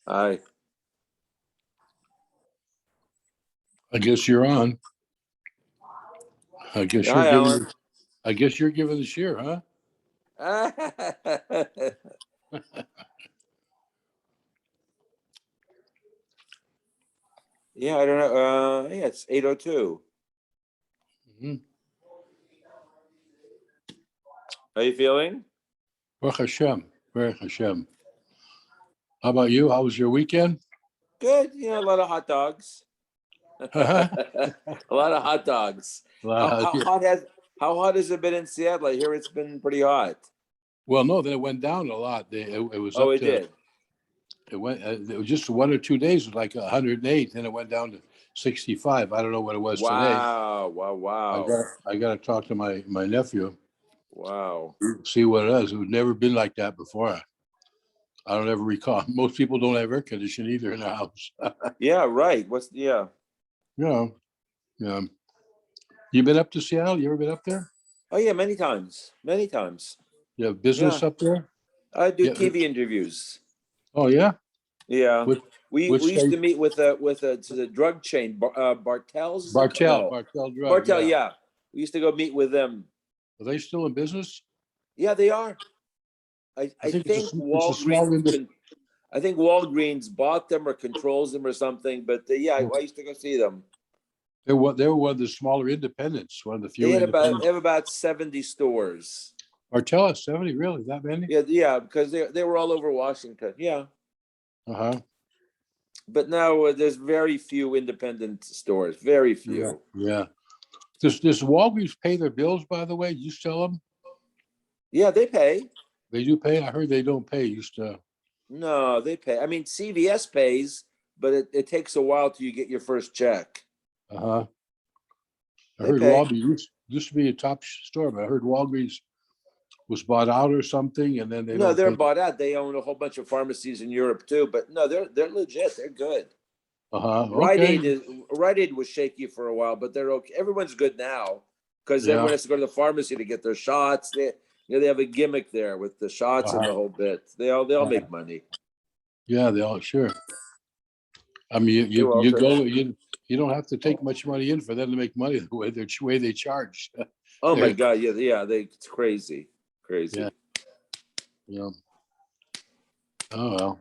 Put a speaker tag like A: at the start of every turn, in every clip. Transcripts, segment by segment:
A: Hi.
B: I guess you're on. I guess
A: Hi, Alan.
B: you're giving the share, huh?
A: Yeah, I don't know. Yeah, it's 8:02.
B: Mm-hmm.
A: How you feeling?
B: Baruch Hashem. Baruch Hashem. How about you? How was your weekend?
A: Good. A lot of hot dogs. A lot of hot dogs. How hot has it been in Seattle? I hear it's been pretty hot.
B: Well, no, then it went down a lot. It was
A: Oh,
B: up
A: it
B: to
A: did.
B: it went. It was just 1 or 2 days, like 108. Then it went down to 65. I don't know what it was today.
A: Wow.
B: I got to talk to my nephew.
A: Wow.
B: See what it is. It was never been like that before. I don't ever recall. Most people don't have air conditioning either in their house.
A: Yeah, right.
B: Yeah. You been up to Seattle? You ever been up there?
A: Oh, yeah, many times.
B: You have business up there?
A: I do
B: Yeah.
A: TV interviews.
B: Oh, yeah?
A: Yeah. We
B: Which
A: used to
B: state?
A: meet with the drug chain, Bartels. Is it?
B: Bartell,
A: No,
B: Bartell Drug.
A: Bartel.
B: Yeah.
A: Yeah, we used to go meet with them.
B: Are they still in business?
A: Yeah, they are. I
B: I think
A: think
B: it's a small
A: I think Walgreens bought them or controls them or something. But yeah, I used to go see them.
B: They were one of the smaller independents, one of the few independents.
A: They have about 70 stores.
B: Bartell has 70, really? That many?
A: Yeah, because they were all over Washington. Yeah.
B: Uh-huh.
A: But now there's very few independent stores. Very few.
B: Yeah. Does Walgreens pay their bills, by the way? You sell them?
A: Yeah, they pay.
B: They do pay? I heard they don't pay.
A: No, they pay. I mean, CVS pays, but it takes a while till you get your first check.
B: Uh-huh. I
A: They
B: heard
A: pay.
B: Walgreens used to be a top store, but I heard Walgreens was bought out or something, and then
A: They're bought out. They own a whole bunch of pharmacies in Europe too. But no, they're legit. They're good.
B: Uh-huh.
A: Rite
B: Okay.
A: Aid was shaky for a while, but they're okay. Everyone's good now because
B: Yeah.
A: everyone has to go to the pharmacy to get their shots. They have a gimmick there with the shots and the whole bit. They all make money.
B: Yeah, they all sure. I mean, you go, you don't have to take much money in for them to make money the way they charge.
A: Oh my God, yeah, it's crazy.
B: Yeah. Yeah. Oh well.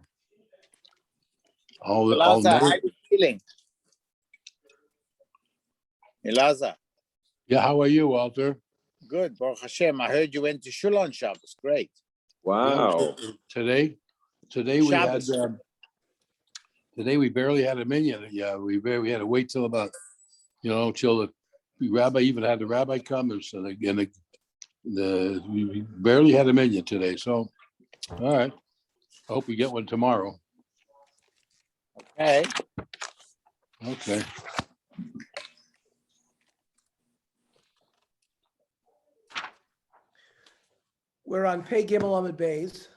C: Elazar, how are you feeling? Elazar.
B: Yeah, how are you, Walter?
C: Good, Baruch Hashem. I heard you went to Shul on Shabbos. Great.
A: Wow.
B: Yeah, today we had
C: Shabbos.
B: today we barely had a minyan. Yeah, we had to wait till about till the rabbi even had the rabbi come, and so we barely had a minyan today. So, all right. I hope we get one tomorrow.
C: Okay.
B: Okay.
D: We're on Pei Gimel Amud Beis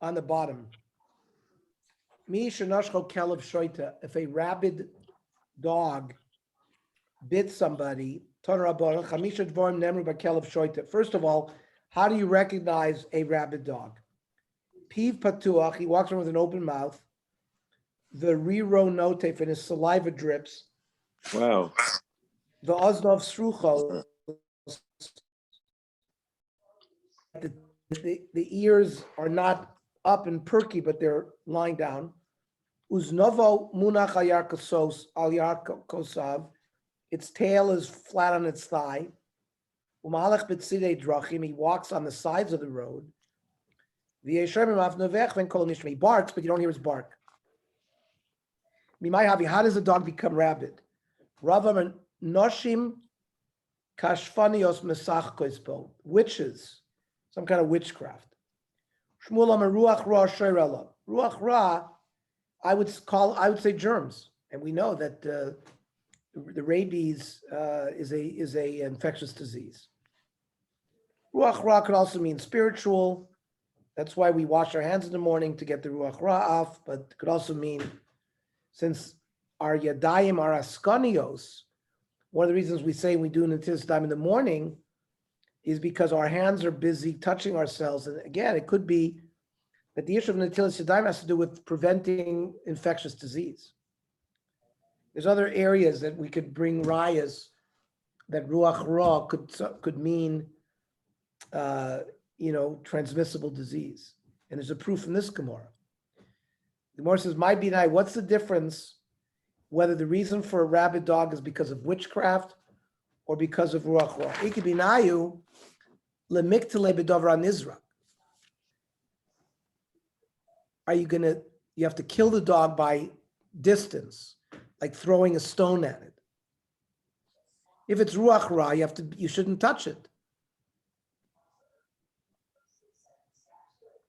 D: on the bottom. Mi shenashcho kelev shoita. If a rabid dog bit somebody, Torah Rabbanan, chamisha dvarim nemru b'kelev shoita. First of all, how do you recognize a rabid dog? Piv patuach. He walks around with an open mouth. The riro notef, and his saliva drips.
A: Wow.
D: The oznov srucho. The ears are not up and perky, but they're lying down. Uznovo munach al yarkosav. Its tail is flat on its thigh. Umalach b'tzidei drachim. He walks on the sides of the road. He barks, but you don't hear his bark. How does the dog become rabid? Rava noshim kashfanios mesach koispo. Witches. Some kind of witchcraft. Ruach ra, ruach ra, I would say germs, and we know that the rabies is a infectious disease. Ruach ra could also mean spiritual. That's why we wash our hands in the morning to get the ruach ra off. But it could also mean, since our yadayim are askanios, one of the reasons we say we do netilas yadayim in the morning is because our hands are busy touching ourselves. And again, it could be that the issue of netilas yadayim has to do with preventing infectious disease. There's other areas that we could bring rayas that ruach ra could mean, transmissible disease. And there's a proof in this Gemara. The Gemara says, "My binai, what's the difference whether the reason for a rabid dog is because of witchcraft or because of ruach ra? Iki binayu lemiktele b'davra nizra. You have to kill the dog by distance, like throwing a stone at it. If it's ruach ra, you shouldn't touch it.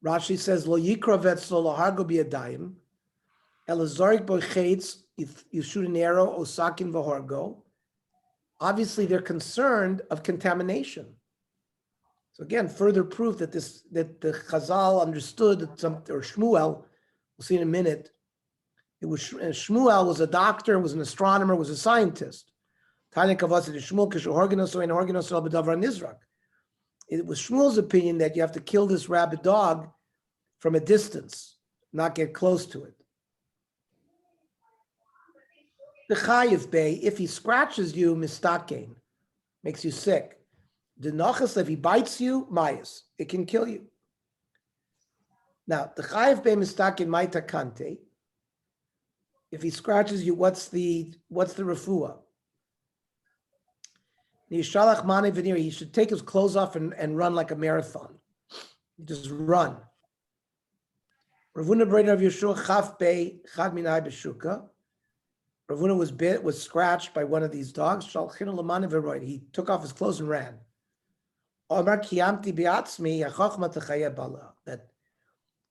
D: Rashi says, "Lo yikra vetzlo lo hargo biyadayim, elazorik b'chetz." If you shoot an arrow, osakin v'hargo. Obviously, they're concerned of contamination. So again, further proof that the Chazal understood that or Shmuel, we'll see in a minute. It was Shmuel was a doctor, was an astronomer, was a scientist. It was Shmuel's opinion that you have to kill this rabid dog from a distance, not get close to it. The chayiv bay, if he scratches you, mistakein, makes you sick. The nachas, if he bites you, mayas, it can kill you. Now, the chayiv bay mistakein maita kante. If he scratches you, what's the refuah? He should take his clothes off and run like a marathon. Just run. Ravuna Breder of Yeshua Chaf Bey Chad Minai Beshuka. Ravuna was scratched by one of these dogs. He took off his clothes and ran. That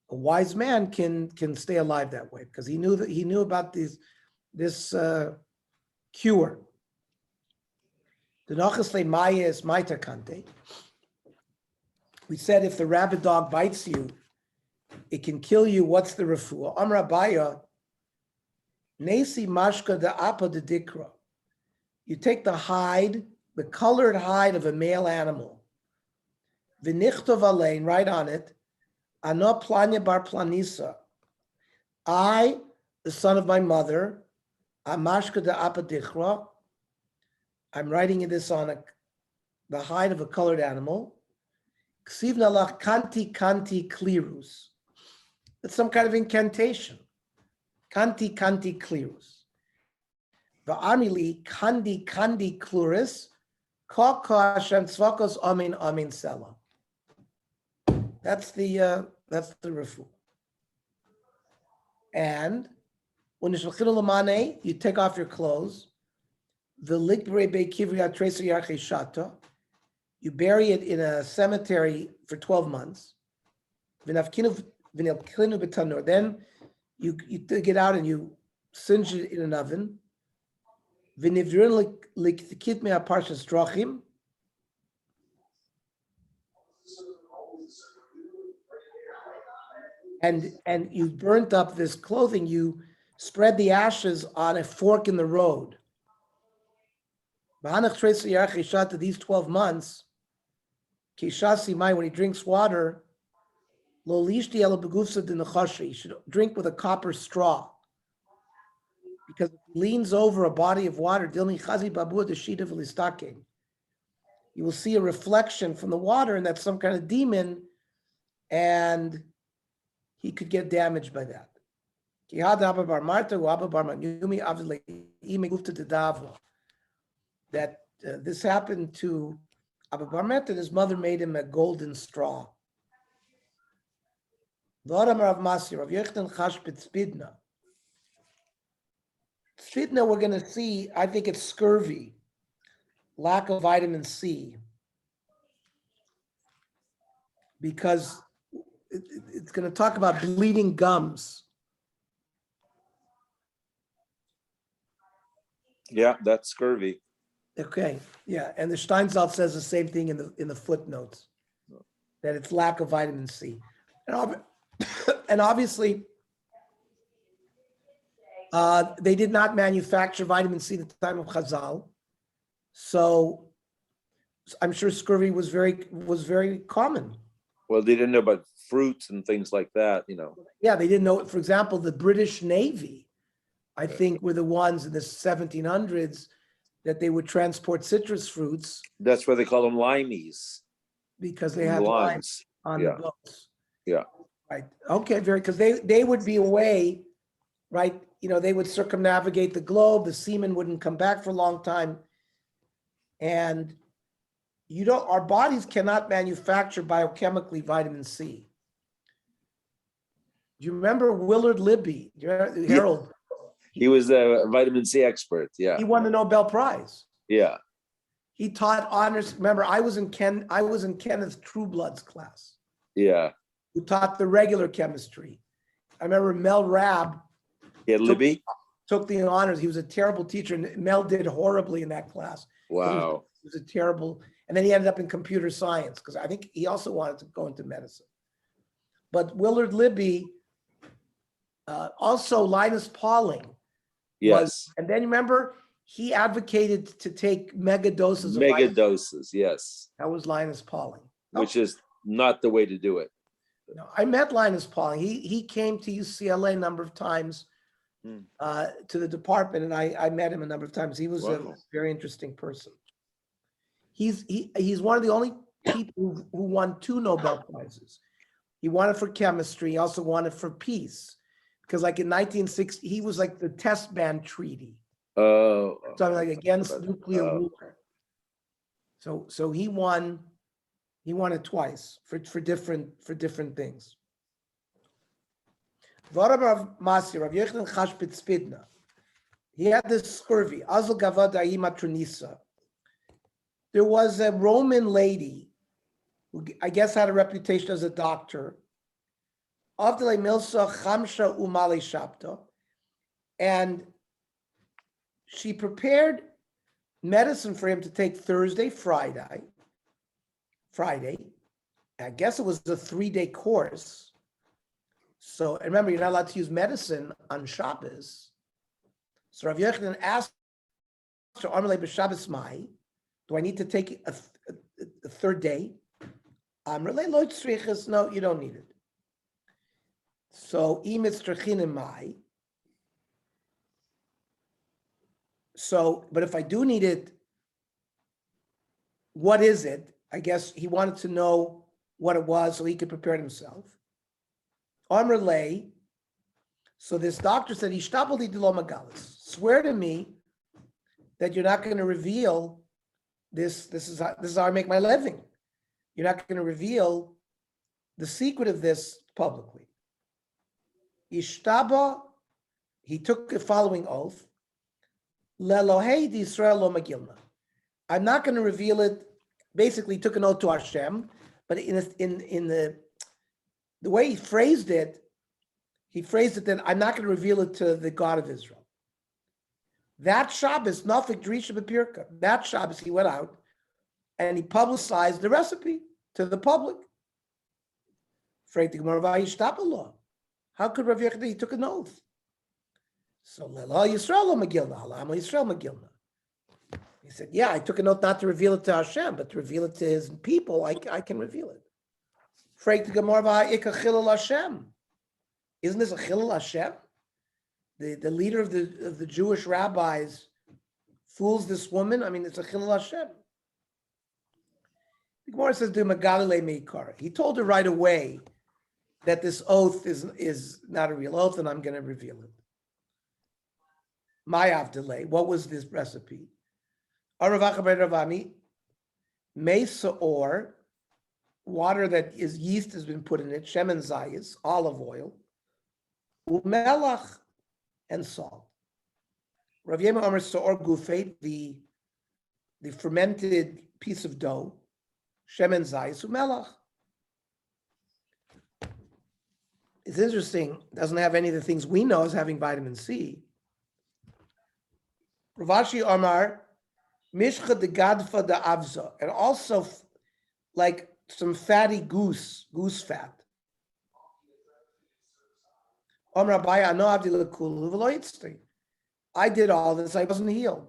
D: a wise man can stay alive that way because he knew about this cure. The nachasle maya is maita kante. We said if the rabid dog bites you, it can kill you. What's the refuah? Amra baya, nesi mashka de apa de dikra. You take the hide, the colored hide of a male animal. V'nichtov alein, write on it, ano planya bar planisa. I, the son of my mother, amashka de apa dikra. I'm writing this on the hide of a colored animal. Ksivna lach kanti kanti klirus. It's some kind of incantation. Kanti kanti klirus. Va'amili kandi kandi kluris. Ka ka Hashem tzvakos amin amin sela. That's the refu. And when you take off your clothes. You bury it in a cemetery for 12 months. Then you dig it out and you singe it in an oven. And you burnt up this clothing, you spread the ashes on a fork in the road. These 12 months, when he drinks water, he should drink with a copper straw. Because if he leans over a body of water, you will see a reflection from the water, and that's some kind of demon, and he could get damaged by that. That this happened to Abba Bar Meta, his mother made him a golden straw. Spidna, we're going to see, I think it's scurvy, lack of vitamin C, because it's going to talk about bleeding gums.
A: Yeah, that's scurvy.
D: Okay, yeah, and the Steinsaltz says the same thing in the footnotes, that it's lack of vitamin C, and obviously they did not manufacture vitamin C at the time of Chazal, so I'm sure scurvy was very common.
A: Well, they didn't know about fruits and things like that,
D: Yeah, they didn't know. For example, the British Navy, I think, were the ones in the 1700s. That they would transport citrus fruits.
A: That's why they call them limeys.
D: Because they had limes on the boats.
A: Yeah.
D: Right. Okay, because they would be away, right? They would circumnavigate the globe. The seamen wouldn't come back for a long time. And our bodies cannot manufacture biochemically vitamin C. Do you remember Willard Libby, Harold?
A: He was a vitamin C expert. Yeah.
D: He won the Nobel Prize.
A: Yeah.
D: He taught honors. Remember, I was in Kenneth Trueblood's class.
A: Yeah.
D: Who taught the regular chemistry. I remember Mel Rabb.
A: Yeah, Libby
D: took the honors. He was a terrible teacher, and Mel did horribly in that class.
A: Wow.
D: It was a terrible. And then he ended up in computer science because I think he also wanted to go into medicine. But Willard Libby, also Linus Pauling.
A: Yes.
D: And then remember, he advocated to take mega doses of
A: mega
D: vitamin.
A: doses. Yes.
D: That was Linus Pauling.
A: Which is not the way to do it.
D: No, I met Linus Pauling. He came to UCLA a number of times, to the department, and I met him a number of times. He was a very interesting person. He's one of the only people who won 2 Nobel Prizes. He won it for chemistry. He also won it for peace, because like in 1960, he was like the test ban treaty. Something like against nuclear war. So he won it twice for different things. He had this scurvy. There was a Roman lady who I guess had a reputation as a doctor. And she prepared medicine for him to take Thursday, Friday. I guess it was a 3-day course. So remember, you're not allowed to use medicine on Shabbos. So Rav Yochanan asked her, do I need to take a 3rd day? No, you don't need it. So but if I do need it, what is it? I guess he wanted to know what it was so he could prepare it himself. Amr lay. So this doctor said, swear to me that you're not going to reveal this. This is how I make my living. You're not going to reveal the secret of this publicly. Ishtaba, he took the following oath. Lelohei d'Yisrael lo magilna. I'm not going to reveal it. Basically, took an oath to Hashem, but in the way he phrased it that I'm not going to reveal it to the God of Israel. That Shabbos, Nafik Drisha B'Pirka. That Shabbos, he went out and he publicized the recipe to the public. How could Rav Yochanan? He took an oath. So Yisrael Magilna. He said, yeah, I took an oath not to reveal it to Hashem, but to reveal it to his people, I can reveal it. Isn't this a Chilul Hashem? The leader of the Jewish rabbis fools this woman. I mean, it's a Chilul Hashem. The Gemara says, he told her right away that this oath is not a real oath, and I'm going to reveal it. Mayav delay. What was this recipe? Mesa or water that is yeast has been put in it, shemen zayis, olive oil, umelach, and salt. Rav Yema Omer Soor Gufeit, the fermented piece of dough, shemen zayis, umelach. It's interesting, it doesn't have any of the things we know as having vitamin C. Ravashi Omar, Mishcha de Gadfa de Avza, and also like some fatty goose fat. Omar Abaya, no Abdi Lekulu Veloitzti. I did all this, I wasn't healed.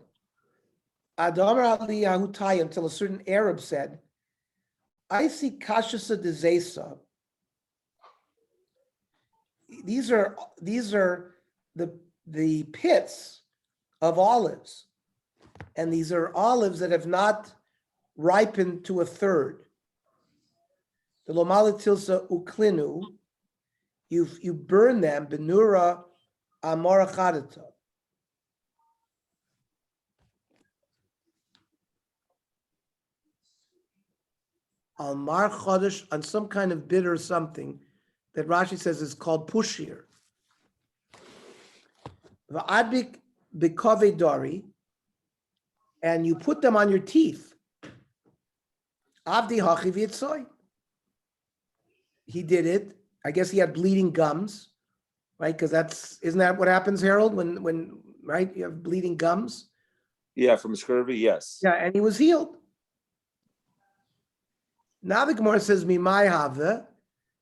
D: Adamar Ali Yahutai, until a certain Arab said, I see Kashasa de Zesa. These are the pits of olives. And these are olives that have not ripened to a third. The lomalatilsa uklinu, you burn them, benura amorachadata. Al mar chodesh, on some kind of bitter something that Rashi says is called pushir. Va'adbik bikove dori, and you put them on your teeth. Avdi hachi v'yitzoi. He did it. I guess he had bleeding gums, right? Because isn't that what happens, Harold? When right, you have bleeding gums.
A: Yeah, from scurvy, yes.
D: Yeah, and he was healed. Now the Gemara says, "Mimai have."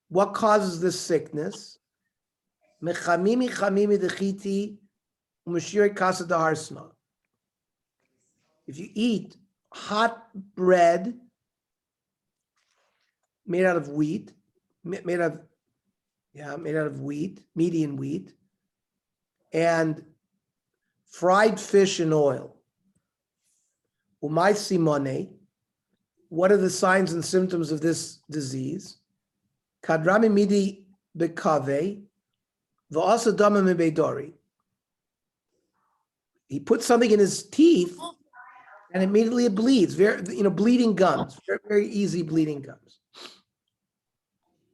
D: What causes this sickness? Mechamimi chamimi dechiti umeshiri kasa daharsna. If you eat hot bread made out of wheat, made out of wheat, median wheat, and fried fish in oil. Umay simone. What are the signs and symptoms of this disease? Kadrami midi bekave, v'asa dama mibeidori. He puts something in his teeth, and immediately it bleeds. Bleeding gums. Very, very easy bleeding gums.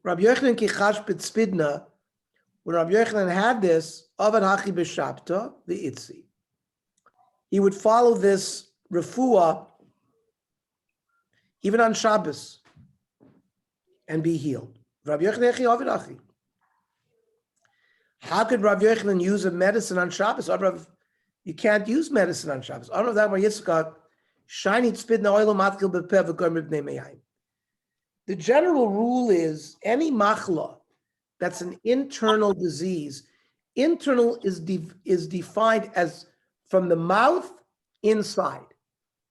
D: Rabbi Yochanan kichash b'tzpidna. When Rabbi Yochanan had this, avad hachi b'shabta the itzi. He would follow this refuah even on Shabbos and be healed. Rabbi Yochanan echi avad hachi. How could Rabbi Yochanan use a medicine on Shabbos? You can't use medicine on Shabbos. I don't know that where Yitzchak shiny tzpidna oil matkil bepev v'gomer b'nei meyayim. The general rule is any machla that's an internal disease. Internal is defined as from the mouth inside.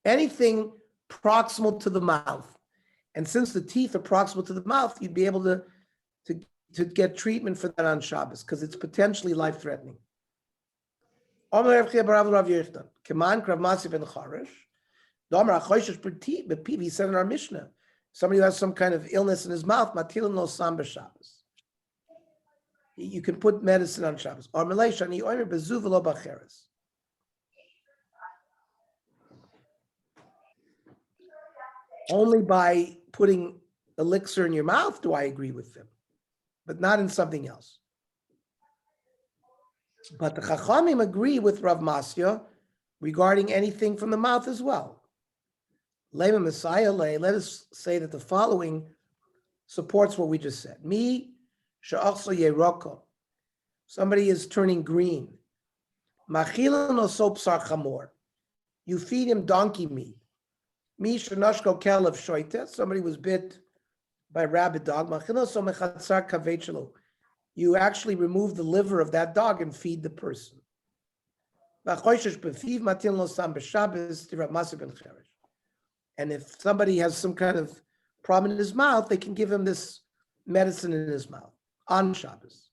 D: Anything proximal to the mouth. And since the teeth are proximal to the mouth, you'd be able to get treatment for that on Shabbos because it's potentially life-threatening. He said in our Mishnah, somebody who has some kind of illness in his mouth, you can put medicine on Shabbos. Only by putting elixir in your mouth do I agree with them, but not in something else. But the Chachamim agree with Rav Masya regarding anything from the mouth as well. Lema Messiah lay. Let us say that the following supports what we just said. Mi she'achso yeroko. Somebody is turning green. Machilan oso psar chamor. You feed him donkey meat. Mi she'nashko kelev shoyte. Somebody was bit by a rabid dog. Machilan oso mechatzar kavet shelo. You actually remove the liver of that dog and feed the person. And if somebody has some kind of problem in his mouth, they can give him this medicine in his mouth on Shabbos.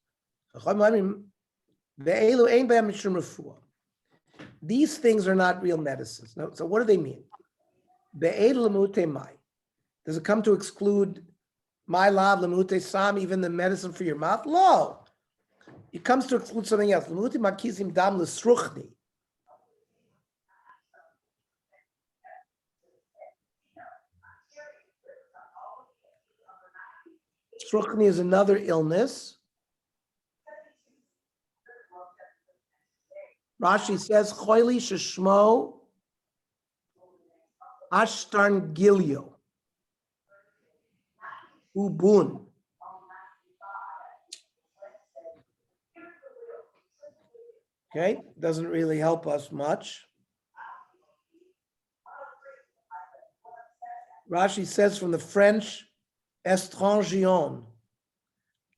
D: These things are not real medicines. No, so what do they mean? Does it come to exclude my lav lemute sam, even the medicine for your mouth? No. It comes to exclude something else. Lemute makizim dam lesruchni. Sruchni is another illness. Rashi says, Choili sheshmo ashtarn gilyo. Ubun. Okay, doesn't really help us much. Rashi says from the French, estrangion,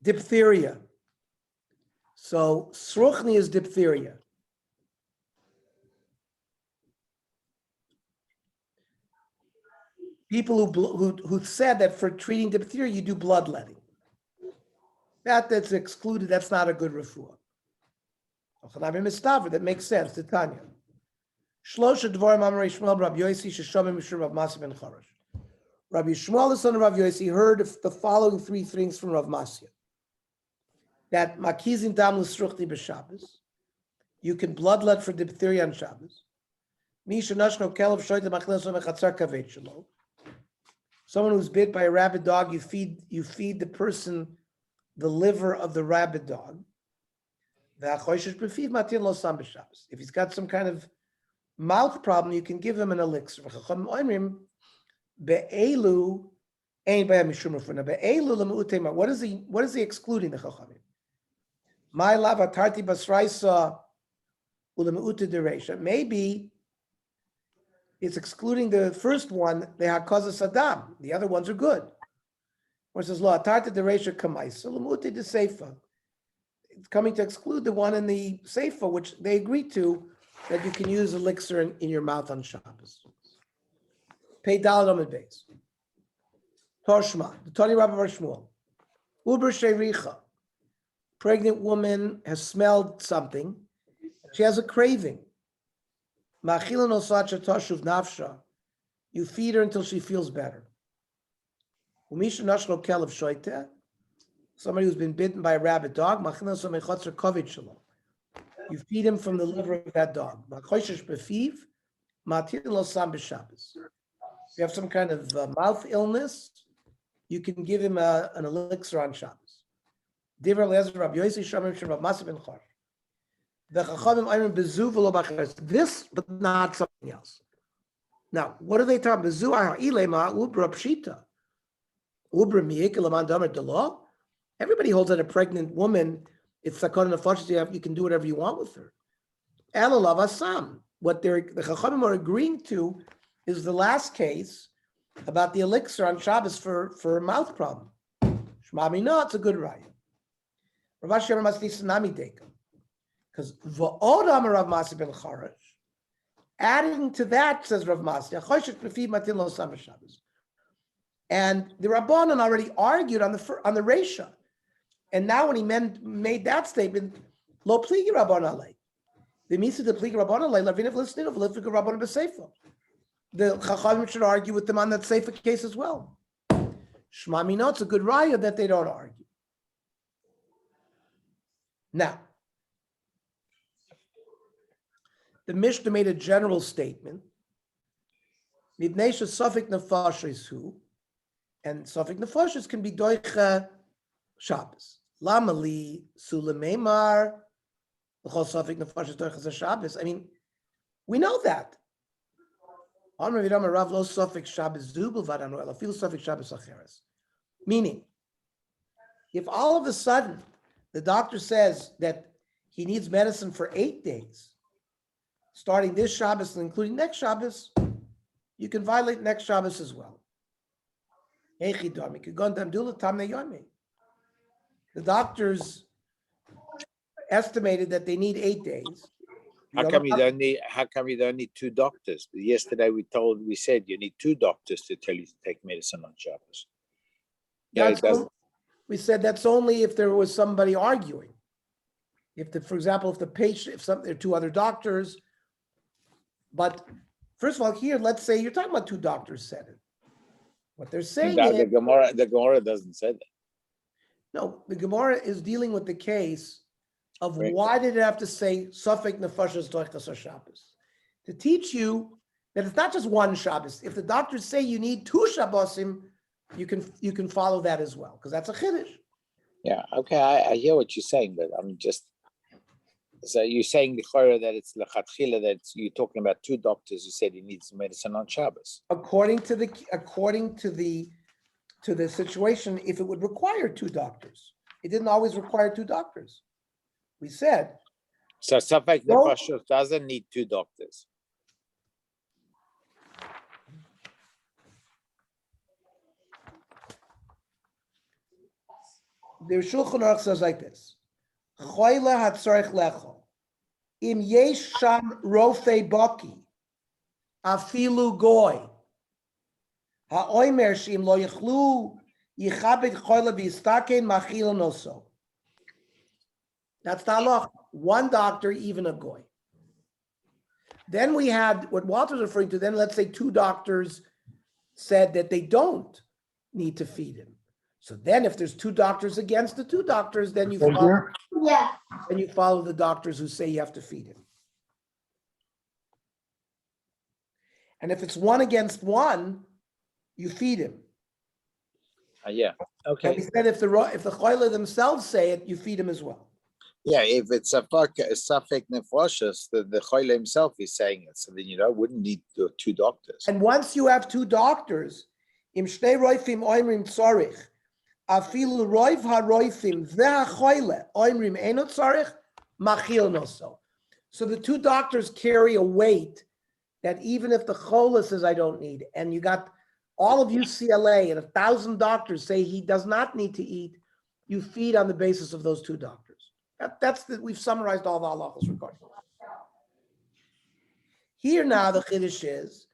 D: diphtheria. So sruchni is diphtheria. People who said that for treating diphtheria, you do bloodletting. That's excluded. That's not a good refuah. That makes sense. Titania. Rabbi Shmuel, the son of Rav Yosi, heard the following three things from Rav Masya. That makizin dam l'sruchni b'Shabbos. You can bloodlet for diphtheria on Shabbos. Someone who's bit by a rabid dog, you feed the person the liver of the rabid dog. If he's got some kind of mouth problem, you can give him an elixir. What is he excluding, the Chachamim? Maybe it's excluding the first one, the Hakaza Saddam. The other ones are good. Where it says, Lo atarti dereisha kamaisa, l'muti de seifa. It's coming to exclude the one in the seifa, which they agreed to, that you can use elixir in your mouth on Shabbos. Pei daled amid beis. Toshma, the Tani Rabbi Bar Shmuel. Uber sheiricha. Pregnant woman has smelled something. She has a craving. You feed her until she feels better. Somebody who's been bitten by a rabid dog, you feed him from the liver of that dog. If you have some kind of mouth illness, you can give him an elixir on Shabbos. This, but not something else. Now, what are they talking about? Everybody holds that a pregnant woman, it's you can do whatever you want with her. What the Chachamim are agreeing to is the last case about the elixir on Shabbos for a mouth problem. Shmami, no, it's a good raya. Rav Ashi must be tsunami deka. Because v'odam Rav Masi ben Charash, adding to that, says Rav Masi, and the Rabbanan already argued on the Reisha. And now when he made that statement, lo pligi Rabban alei. The misa de pligi Rabban alei, lavinav lisninav, lifik Rabban b'seifa. The Chachamim should argue with them on that seifa case as well. Shma mino, it's a good raya that they don't argue. Now, the Mishnah made a general statement. Mibnei shesafik nefashis hu, and safik nefashis can be doicha Shabbos. Lamali sulemeimar l'chol safik nefashis doicha Shabbos. I mean, we know that. Meaning, if all of a sudden the doctor says that he needs medicine for 8 days, starting this Shabbos and including next Shabbos, you can violate next Shabbos as well. The doctors estimated that they need 8 days.
C: How come you don't need 2 doctors? Yesterday we said you need 2 doctors to tell you to take medicine on Shabbos.
D: We said that's only if there was somebody arguing. For example, if the patient, there are 2 other doctors. But first of all, here, let's say you're talking about 2 doctors said it. What they're saying is
C: the Gemara doesn't say that.
D: No, the Gemara is dealing with the case of why did it have to say Safek Nefashos Doichas Shabbos? To teach you that it's not just one Shabbos. If the doctors say you need 2 Shabbosim, you can follow that as well, because that's a Chiddush.
C: Yeah, okay, I hear what you're saying, but I'm just, so you're saying the Chorah that it's Lechatchila, that you're talking about 2 doctors who said he needs medicine on Shabbos.
D: According to the situation, if it would require 2 doctors. It didn't always require 2 doctors. We said.
C: So Safek Nefashos doesn't need 2 doctors.
D: The Shulchan Aruch says like this: Choyle hatzarich lecho, im yesh sham rofei baki, afilu goy, ha'oimer shim lo yichlu yichabed choyle v'yistaken machil noso. That's the halach. 1 doctor, even a goy. Then we had what Walter's referring to. Then let's say 2 doctors said that they don't need to feed him. So then, if there's 2 doctors against the 2 doctors, then you follow the doctors who say you have to feed him. And if it's 1 against 1, you feed him.
C: Yeah. Okay.
D: And we said if the choila themselves say it, you feed him as well.
C: Yeah, if it's a Safek Nefashos, the choila himself is saying it, so then wouldn't need 2 doctors.
D: And once you have 2 doctors, im shnei roifim oimrim tzorich. Afilu roiv haroifim ve'achoyle oimrim eno tzarich machil noso. So the 2 doctors carry a weight that even if the chola says I don't need, and you got all of UCLA and 1,000 doctors say he does not need to eat, you feed on the basis of those 2 doctors. We've summarized all the halachos regarding. Here now the chiddush is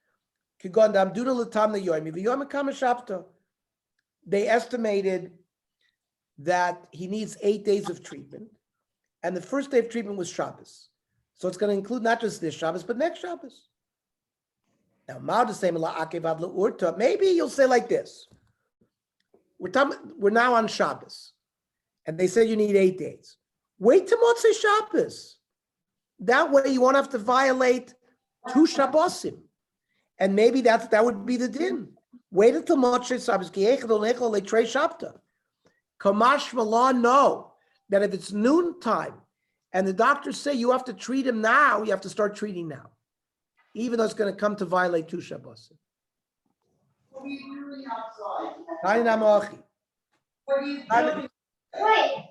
D: kigon damduna l'tamna yomi v'yom kama shapta. They estimated that he needs 8 days of treatment, and the first day of treatment was Shabbos. So it's going to include not just this Shabbos, but next Shabbos. Now, maybe you'll say like this. We're now on Shabbos, and they say you need 8 days. Wait till Motzei Shabbos. That way you won't have to violate 2 Shabbosim. And maybe that would be the din. Wait until Motzei Shabbos. Kamash Malah know that if it's noontime and the doctors say you have to treat him now, you have to start treating now. Even though it's going to come to violate 2 Shabbosim.
E: What are you doing outside?
D: What are you doing?
E: Wait.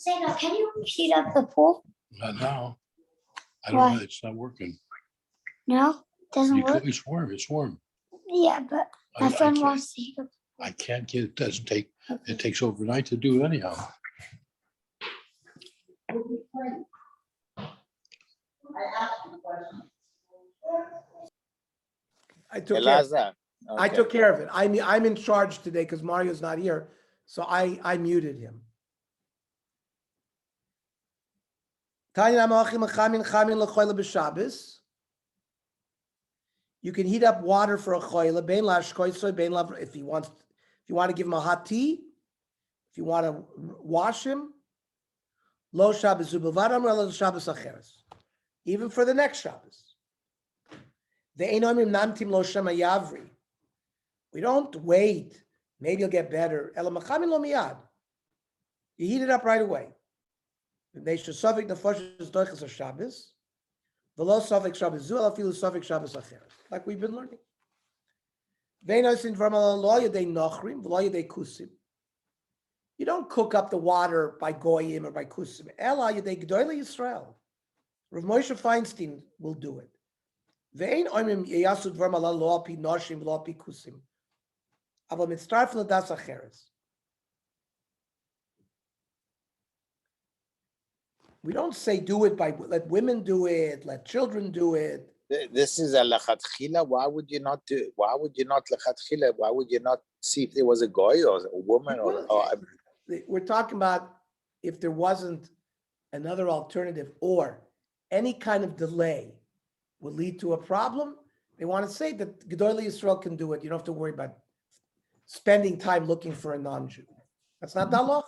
E: Sega, can you heat up the pool?
B: Not now. I don't
E: Why?
B: know. It's not working.
E: No, doesn't work.
B: It's warm. It's warm.
E: Yeah, but my
B: I
E: friend
B: can't-
E: wants to heat up.
B: I can't get it. Doesn't take. It takes overnight to do it anyhow.
D: I took care of it.
C: Elazar.
D: I
C: Okay.
D: took care of it. I'm in charge today because Mario's not here, so I muted him. You can heat up water for a choila. If you want to give him a hot tea, if you want to wash him, lo Shabbos ubavadam lo Shabbos acheres. Even for the next Shabbos. The enomim namtim lo shema yavri. We don't wait. Maybe you'll get better. Ela machamin lo miyad. You heat it up right away. They should suffix the first doiches of Shabbos. The low suffix Shabbos zu alafilu suffix Shabbos acheres. Like we've been learning. Veinosin vermal lo yedei nochrim lo yedei kusim. You don't cook up the water by goyim or by kusim. Ela yedei gdoile Yisrael. Rav Moshe Feinstein will do it. Ve'ein oimim yeyasud vermal lo api noshim lo api kusim. Aval mitzarf l'das acheres. We don't say do it by, let women do it, let children do it.
C: This is a lechatchila. Why would you not do? Why would you not lechatchila? Why would you not see if there was a guy or a woman
D: We're talking about if there wasn't another alternative or any kind of delay would lead to a problem. They want to say that Gedolei Yisrael can do it. You don't have to worry about spending time looking for a non-Jew. That's not the halacha.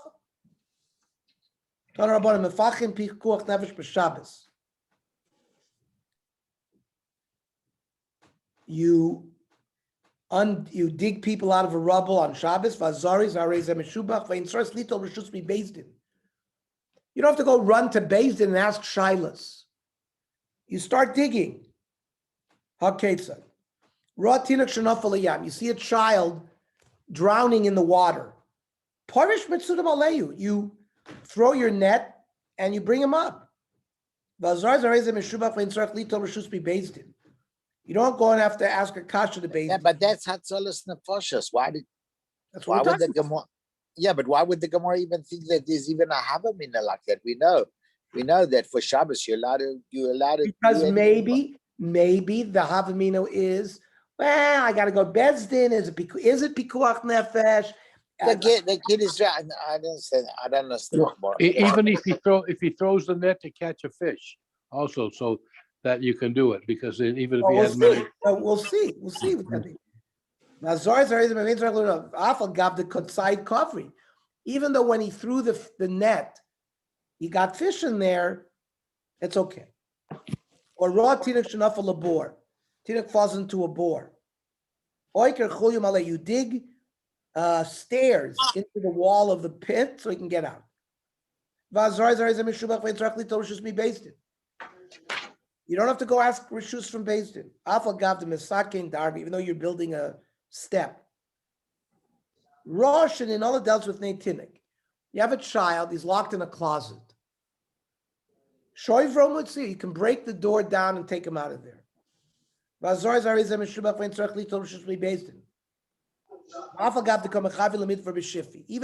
D: You dig people out of a rubble on Shabbos. You don't have to go run to Beis Din and ask Shilas. You start digging. You see a child drowning in the water. You throw your net and you bring him up. You don't go and have to ask a kasha to Beis Din.
C: Yeah, but that's Hatzalas Nefashos. Why
D: That's
C: would
D: what we're
C: the
D: talking about.
C: Gemara? Yeah, but why would the Gemara even think that there's even a Havamina like that? We know that for Shabbos you're allowed to.
D: Because
C: do
D: maybe the Havamino is, well, I got to go Beis Din. Is it pikuach nefesh?
C: the kid is. I don't understand.
B: Well, even if he throws the net to catch a fish, also, so that you can do it, because even if he has money.
D: We'll see. We'll see. Even though when he threw the net, he got fish in there, it's okay. Or raw tinuk shenafal a bore. Tinuk falls into a bore. You dig stairs into the wall of the pit so he can get out. You don't have to go ask rishus from Beis Din. Even though you're building a step. Rosh and in all it dealt with Netinik. You have a child, he's locked in a closet. You can break the door down and take him out of there. Even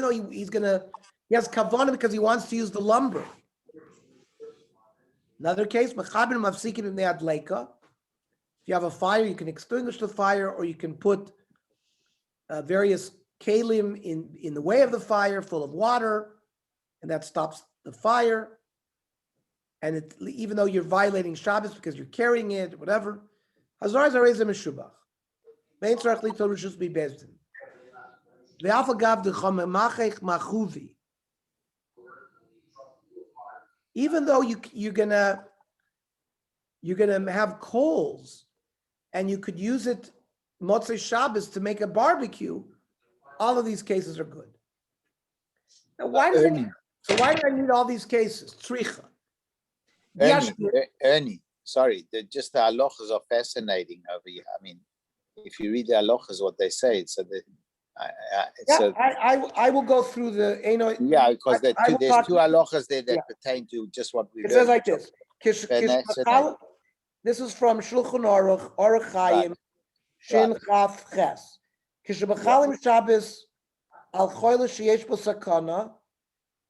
D: though he has kavanah because he wants to use the lumber. Another case, if you have a fire, you can extinguish the fire, or you can put various kalim in the way of the fire, full of water, and that stops the fire. and even though you're violating Shabbos because you're carrying it, whatever, Hazar Zareza Meshubach. Main Tzarech Litor Rishus Bezdin. Ve'afagav Dechomemachech Machuvi. Even though you're gonna have coals, and you could use it Motzei Shabbos to make a barbecue, all of these cases are good. Now, why do I need all these cases? Tzricha.
C: Ernie, sorry, just the halachas are fascinating over here. I mean, if you read the halachas, what they say,
D: I will go through the.
C: Because there's two halachas there that pertain to just what we learned.
D: It says like this. This is from Shulchan Aruch, Aruch Chaim, Shin Chaf Ches. Kishabachalim Shabbos al choyle sheyesh bo sakana,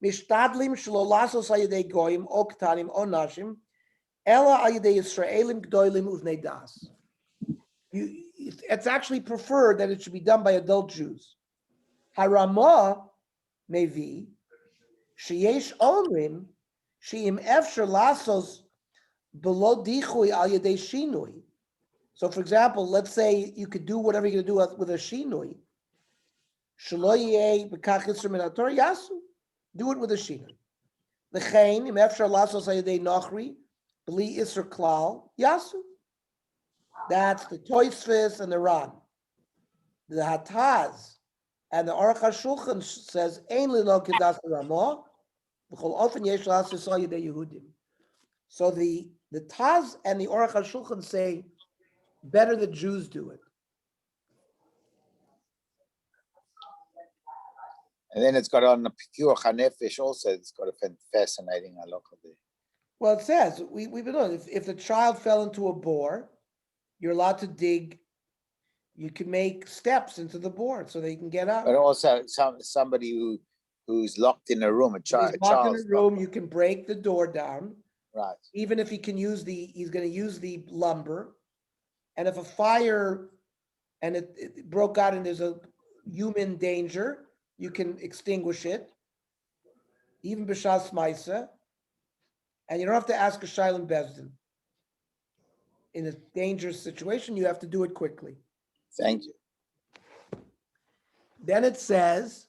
D: mishtadlim shelo lasos ayidei goyim o ktanim o nashim, ela ayidei Yisraelim gdoilim uvnei das. It's actually preferred that it should be done by adult Jews. Harama mevi sheyesh omrim sheim efsher lasos below dichui al yedei shinui. So, for example, let's say you could do whatever you're going to do with a shinui. Shelo b'kach yisur min haTorah yasu. Do it with a shinui. L'chein im efshar lasos al yedei nochri b'li isur klal yasu. That's the Toisvis and the Ran. The Hataz and the Aruch HaShulchan says ein lilo kedas Ramah v'chol ofen yesh lasos al yedei Yehudim. So the Taz and the Aruch HaShulchan say better the Jews do it.
C: And then it's got on the Pikuach HaNefesh also, it's got a fascinating halakha there.
D: Well, it says, we've been doing, if the child fell into a bore, you're allowed to dig, you can make steps into the bore so they can get out.
C: But also somebody who's locked in a room, a child.
D: He's locked in a room, you can break the door down.
C: Right.
D: Even if he's going to use the lumber. And if a fire and it broke out and there's a human danger, you can extinguish it, even b'shas ma'isa, and you don't have to ask a shaylim bezdin. In a dangerous situation, you have to do it quickly.
C: Thank you.
D: Then it says,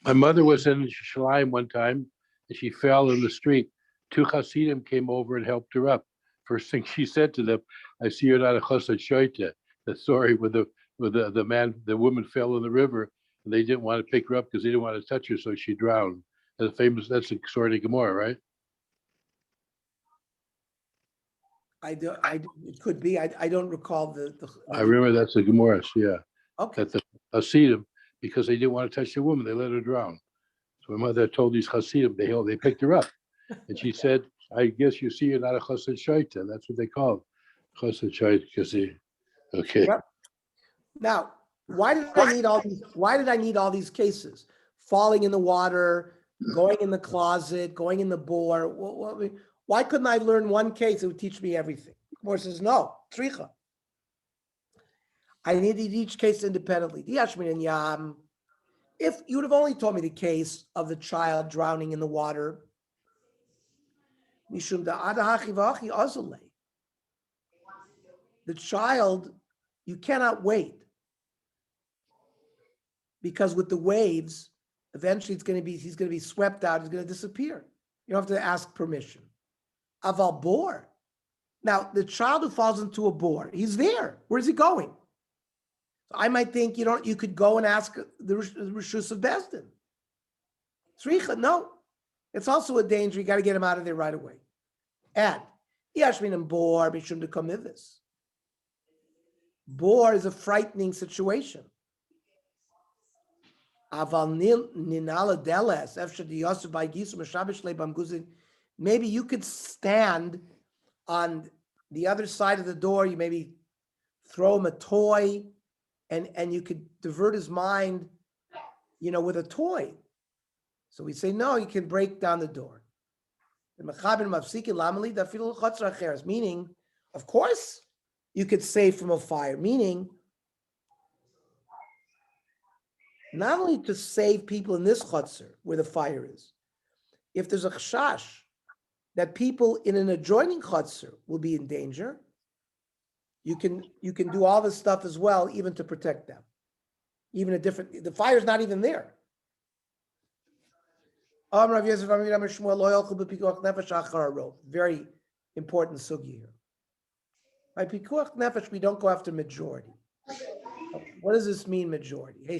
B: my mother was in Shalim one time, and she fell in the street. 2 Hasidim came over and helped her up. First thing she said to them, I see you're not a chassid shoyte. The story with the woman fell in the river, and they didn't want to pick her up because they didn't want to touch her, so she drowned. That's a story of Gemara, right?
D: It could be. I don't recall the
B: I remember that's the Gemara, yeah.
D: Okay.
B: That the Hasidim, because they didn't want to touch the woman, they let her drown. So my mother told these Hasidim, they picked her up. And she said, I guess you see you're not a chassid shaita. That's what they call it. Chassid shaita. Okay.
D: Yep. Now, why did I need all these cases? Falling in the water, going in the closet, going in the bore. Why couldn't I learn one case that would teach me everything? Gemara says, no, tzricha. I needed each case independently. If you would have only told me the case of the child drowning in the water, the child, you cannot wait, because with the waves, eventually he's going to be swept out. He's going to disappear. You don't have to ask permission. Aval bor. Now, the child who falls into a bore, he's there. Where's he going? I might think you could go and ask the Rishus of Bezdin. Tzricha, no. It's also a danger. You got to get him out of there right away. And Yashmin bor bishum de komivis. Bor is a frightening situation. Maybe you could stand on the other side of the door. You maybe throw him a toy, and you could divert his mind, with a toy. So we say, no, you can break down the door. Meaning, of course, you could save from a fire. Meaning, not only to save people in this chutzner where the fire is, if there's a chashash that people in an adjoining chutzner will be in danger, you can do all this stuff as well, even to protect them. Even the fire's not even there. Very important sugi here. By pikuach nefesh, we don't go after majority. What does this mean, majority? You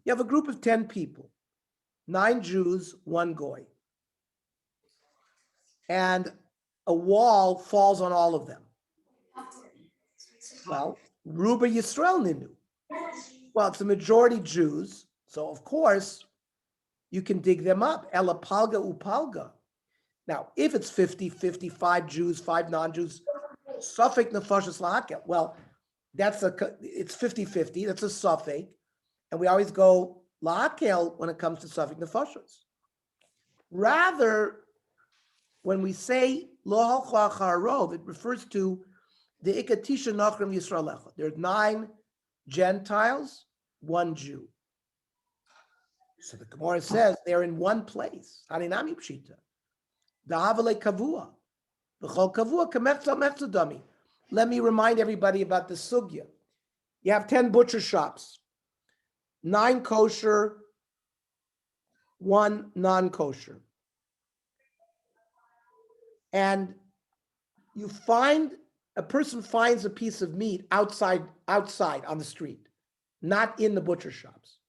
D: have a group of 10 people, 9 Jews, 1 goy. And a wall falls on all of them. Well, Ruba Yisrael Ninu. Well, it's a majority Jews, so of course you can dig them up. Ela palga upalga. Now, if it's 50-50, 5 Jews, 5 non-Jews, suffix nefashos lahakel. Well, it's 50-50. That's a suffix, and we always go lahakel when it comes to suffix nefashos. Rather, when we say lo halcha acharov, it refers to the ikatisha nachrim Yisrael. There are 9 Gentiles, 1 Jew. So the Gemara says they're in one place. Harinami pshita. Dahavale kavua. V'chol kavua kamechza mechzadami. Let me remind everybody about the sugya. You have 10 butcher shops, 9 kosher, 1 non-kosher. And a person finds a piece of meat outside on the street, not in the butcher shops.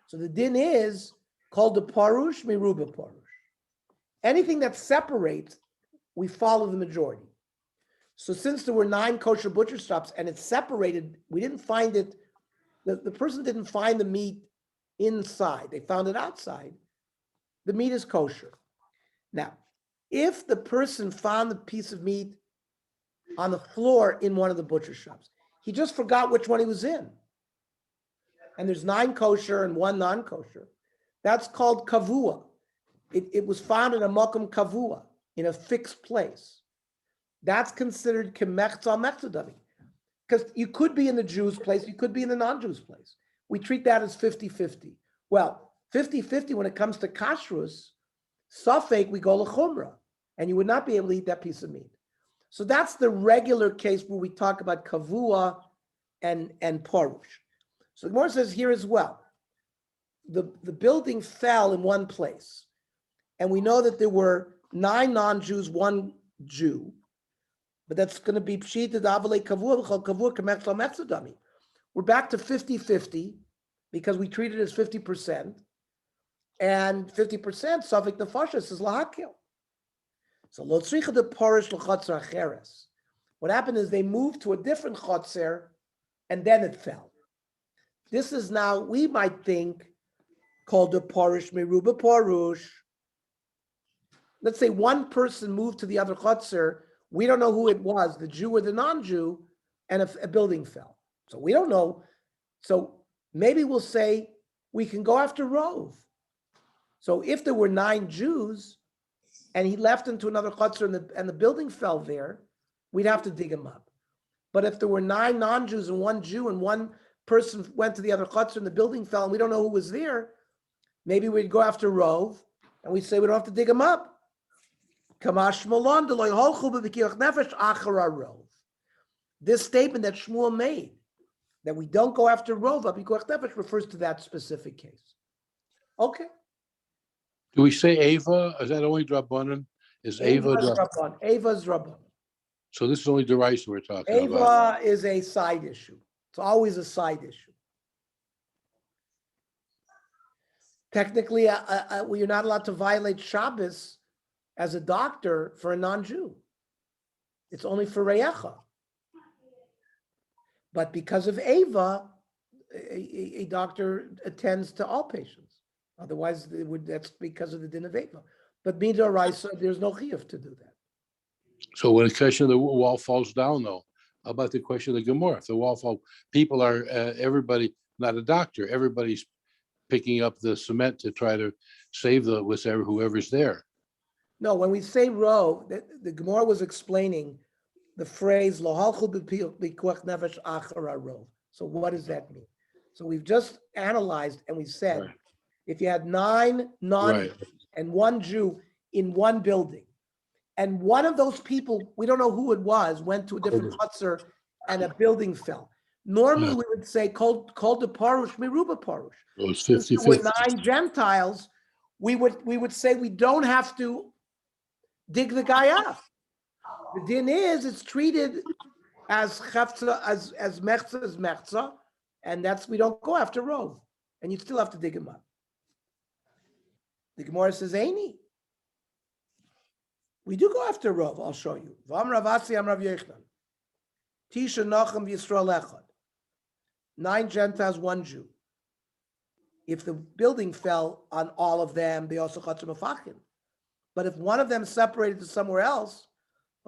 D: So the din is called the parush miruba parush. Anything that separates, we follow the majority. So since there were 9 kosher butcher shops and it's separated, we didn't find it, the person didn't find the meat inside. They found it outside. The meat is kosher. Now, if the person found the piece of meat on the floor in one of the butcher shops, he just forgot which one he was in. And there's 9 kosher and 1 non-kosher. That's called kavua. It was found in a makom kavua, in a fixed place. That's considered kemechza mechzadami. Because you could be in the Jews' place, you could be in the non-Jews' place. We treat that as 50-50. Well, 50-50 when it comes to kashrus, safek, we go l'chumra, and you would not be able to eat that piece of meat. So that's the regular case where we talk about kavua and parush. So the Gemara says here as well, the building fell in one place. And we know that there were 9 non-Jews, 1 Jew, but that's going to be pshita davale kavua kavua kamechla mechzadami. We're back to 50-50 because we treat it as 50%, and 50% suffix nefashos is lahakil. So lo tzricha de parish l'chatzar acheres. What happened is they moved to a different chatzar, and then it fell. This is now, we might think, called the parish meruba parush. Let's say one person moved to the other chatzar. We don't know who it was, the Jew or the non-Jew, and a building fell. So we don't know. So maybe we'll say we can go after Rove. So if there were 9 Jews and he left into another chutzner and the building fell there, we'd have to dig him up. But if there were 9 non-Jews and 1 Jew and one person went to the other chutzner and the building fell and we don't know who was there, maybe we'd go after Rove and we'd say we don't have to dig him up. This statement that Shmuel made, that we don't go after Rove, refers to that specific case. Okay.
B: Do we say Ava? Is that only Drabanan? Is Ava
D: Drabanan? Ava's Drabanan.
B: So this is only Deraisa we're talking
D: Ava
B: about.
D: Ava is a side issue. It's always a side issue. Technically, you're not allowed to violate Shabbos as a doctor for a non-Jew. It's only for Reyecha. But because of Ava, a doctor attends to all patients. Otherwise, that's because of the din of Ava. But Midoraisa, there's no chiyuv to do that.
B: So when the question of the wall falls down, though, how about the question of the Gemara? If the wall falls, people are, everybody, not a doctor, everybody's picking up the cement to try to save whoever's there.
D: No, when we say Rove, the Gemara was explaining the phrase Lo halchu b'pikuach nefesh achar Rove. So what does that mean? So we've just analyzed and we said If you had 9 non
B: Right.
D: and 1 Jew in one building, and one of those people, we don't know who it was, went to a different chutzner and a building fell. Normally,
B: Yeah.
D: we would say, called the parush, miruba parush.
B: It was
D: Since there were
B: 50-50.
D: 9 Gentiles, we would say we don't have to dig the guy up. The din is it's treated as chafza, as mechza, and that's we don't go after rov, and you still have to dig him up. The Gemara says, "Aini." We do go after rov. I'll show you. Vam Ravasi Am Rav Yechnan. Tisha Nachem Yisrael Echad. 9 Gentiles, 1 Jew. If the building fell on all of them, they also chatzar mefachim. But if one of them separated to somewhere else,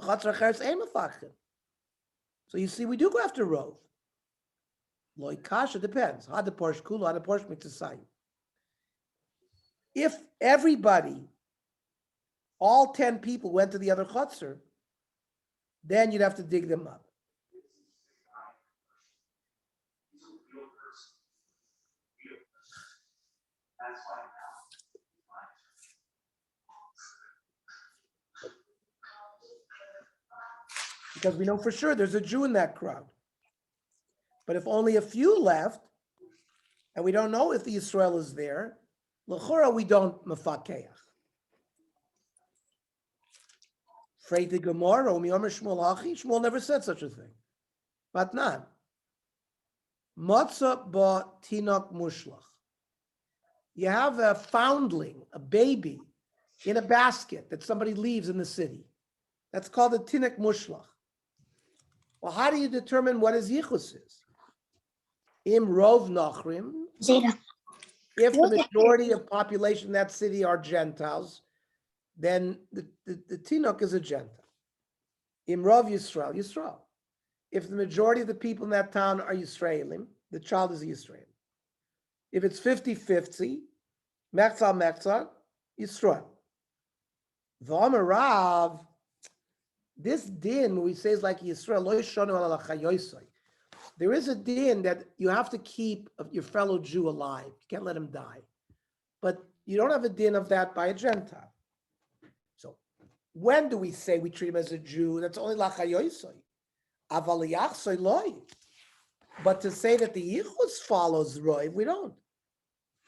D: chatzar acheres ein mefachim. So you see, we do go after rov. Loi kasha depends. Had the Porsche kula, had the Porsche mitzvah. If everybody, all 10 people went to the other chutzner, then you'd have to dig them up. Because we know for sure there's a Jew in that crowd. But if only a few left, and we don't know if the Yisrael is there, l'chora we don't mefakeach. Afraid the Gemara, Shmuel never said such a thing. But not. Matzah ba tinok mushlach. You have a foundling, a baby, in a basket that somebody leaves in the city. That's called a tinok mushlach. Well, how do you determine what his yichus is? Im rov nachrim. If the majority of population in that city are Gentiles, then the tinok is a Gentile. Im rov Yisrael, Yisrael. If the majority of the people in that town are Yisraelim, the child is a Yisrael. If it's 50-50, mechza, Yisrael. V'amarav, this din, we say is like Yisrael, lo yishonu ala chayoisai. There is a din that you have to keep your fellow Jew alive. You can't let him die. But you don't have a din of that by a Gentile. So when do we say we treat him as a Jew? That's only la chayoisai. Aval yachsoi loy. But to say that the yichus follows roiv, we don't.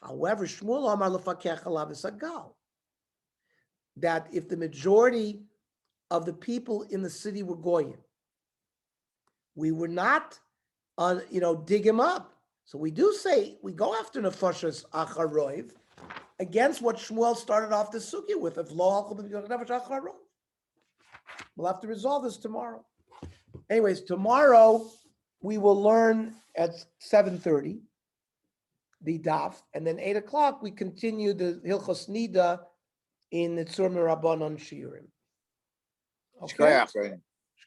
D: However, Shmuel Amar lefakech alav esagal. That if the majority of the people in the city were goyim, we were not dig him up. So we do say we go after nefashos acharoiv against what Shmuel started off the sugya with. If lo alchol b'nefesh acharoiv, we'll have to resolve this tomorrow. Anyways, tomorrow we will learn at 7:30 the daf, and then 8 o'clock we continue the Hilchos Nida in the Tzur Merabanan Shiurim. Okay.
C: Shkoyach,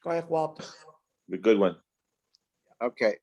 D: Shkoyach Walter.
A: A good one.
C: okay.